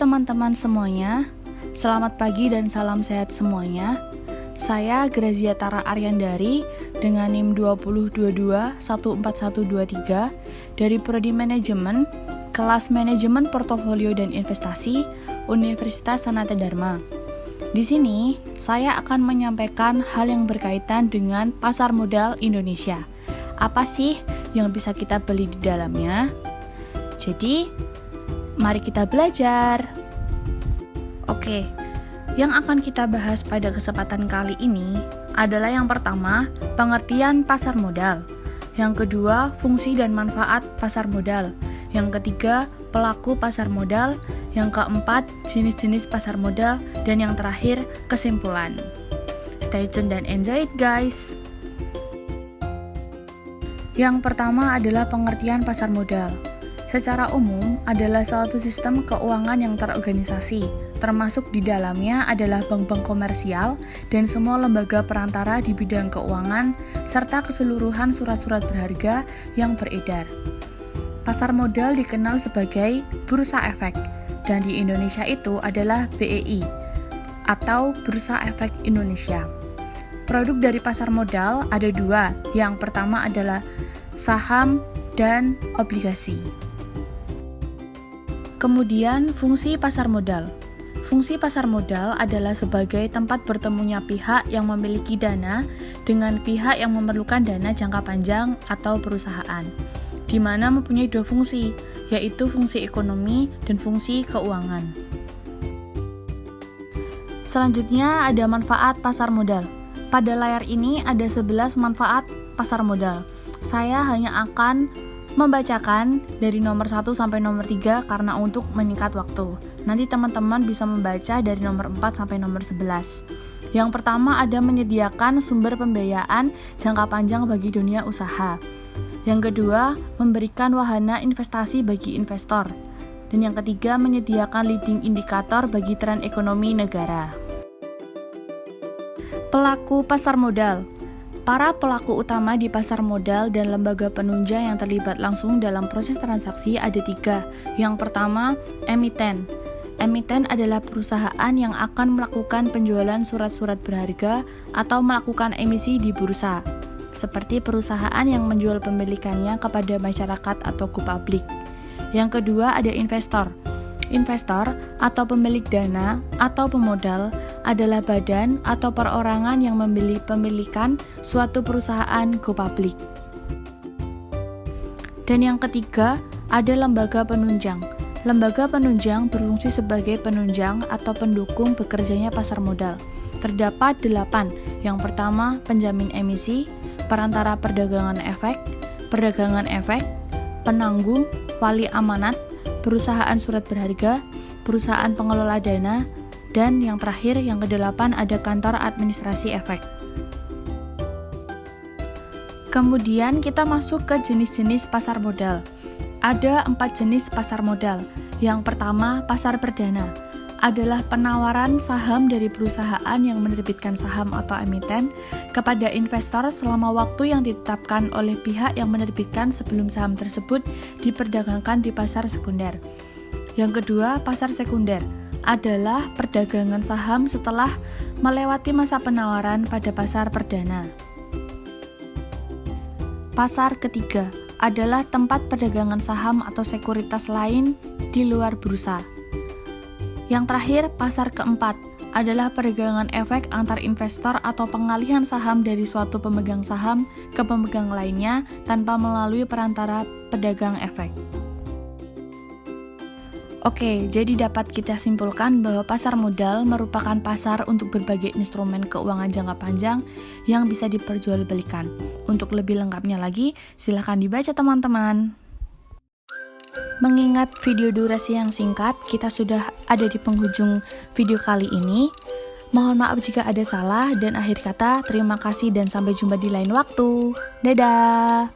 teman-teman semuanya, selamat pagi dan salam sehat semuanya. Saya Grazia Tara Aryandari dengan NIM 2022141123 dari Prodi Manajemen, Kelas Manajemen Portofolio dan Investasi, Universitas Sanata Dharma. Di sini, saya akan menyampaikan hal yang berkaitan dengan pasar modal Indonesia. Apa sih yang bisa kita beli di dalamnya? Jadi, mari kita belajar. Oke, yang akan kita bahas pada kesempatan kali ini adalah yang pertama, pengertian pasar modal. Yang kedua, fungsi dan manfaat pasar modal. Yang ketiga, pelaku pasar modal. Yang keempat, jenis-jenis pasar modal. Dan yang terakhir, kesimpulan. Stay tune dan enjoy it guys! Yang pertama adalah pengertian pasar modal. Secara umum adalah suatu sistem keuangan yang terorganisasi, termasuk di dalamnya adalah bank-bank komersial dan semua lembaga perantara di bidang keuangan, serta keseluruhan surat-surat berharga yang beredar. Pasar modal dikenal sebagai Bursa Efek, dan di Indonesia itu adalah BEI, atau Bursa Efek Indonesia. Produk dari pasar modal ada dua, yang pertama adalah saham dan obligasi. Kemudian, fungsi pasar modal. Fungsi pasar modal adalah sebagai tempat bertemunya pihak yang memiliki dana dengan pihak yang memerlukan dana jangka panjang atau perusahaan, di mana mempunyai dua fungsi, yaitu fungsi ekonomi dan fungsi keuangan. Selanjutnya ada manfaat pasar modal. Pada layar ini ada 11 manfaat pasar modal. Saya hanya akan membacakan dari nomor 1 sampai nomor 3 karena untuk menyingkat waktu. Nanti teman-teman bisa membaca dari nomor 4 sampai nomor 11. Yang pertama ada menyediakan sumber pembiayaan jangka panjang bagi dunia usaha. Yang kedua, memberikan wahana investasi bagi investor. Dan yang ketiga, menyediakan leading indikator bagi tren ekonomi negara. Pelaku pasar modal. Para pelaku utama di pasar modal dan lembaga penunjang yang terlibat langsung dalam proses transaksi ada 3. Yang pertama, emiten. Emiten adalah perusahaan yang akan melakukan penjualan surat-surat berharga atau melakukan emisi di bursa, seperti perusahaan yang menjual pemilikannya kepada masyarakat atau ke publik. Yang kedua, ada investor. Investor atau pemilik dana atau pemodal adalah badan atau perorangan yang membeli pemilikan suatu perusahaan go public. Dan yang ketiga, ada lembaga penunjang. Lembaga penunjang berfungsi sebagai penunjang atau pendukung bekerjanya pasar modal. Terdapat 8. Yang pertama, penjamin emisi, perantara perdagangan efek, penanggung, wali amanat, perusahaan surat berharga, perusahaan pengelola dana, dan yang terakhir, yang ke-8 ada kantor administrasi efek. Kemudian kita masuk ke jenis-jenis pasar modal. Ada 4 jenis pasar modal. Yang pertama, pasar perdana. Adalah penawaran saham dari perusahaan yang menerbitkan saham atau emiten kepada investor selama waktu yang ditetapkan oleh pihak yang menerbitkan sebelum saham tersebut diperdagangkan di pasar sekunder. Yang kedua, pasar sekunder adalah perdagangan saham setelah melewati masa penawaran pada pasar perdana. Pasar ketiga adalah tempat perdagangan saham atau sekuritas lain di luar bursa. Yang terakhir, pasar keempat adalah perdagangan efek antar investor atau pengalihan saham dari suatu pemegang saham ke pemegang lainnya tanpa melalui perantara pedagang efek. Oke, jadi dapat kita simpulkan bahwa pasar modal merupakan pasar untuk berbagai instrumen keuangan jangka panjang yang bisa diperjualbelikan. Untuk lebih lengkapnya lagi, silakan dibaca teman-teman. Mengingat video durasi yang singkat, kita sudah ada di penghujung video kali ini. Mohon maaf jika ada salah, dan akhir kata, terima kasih dan sampai jumpa di lain waktu. Dadah!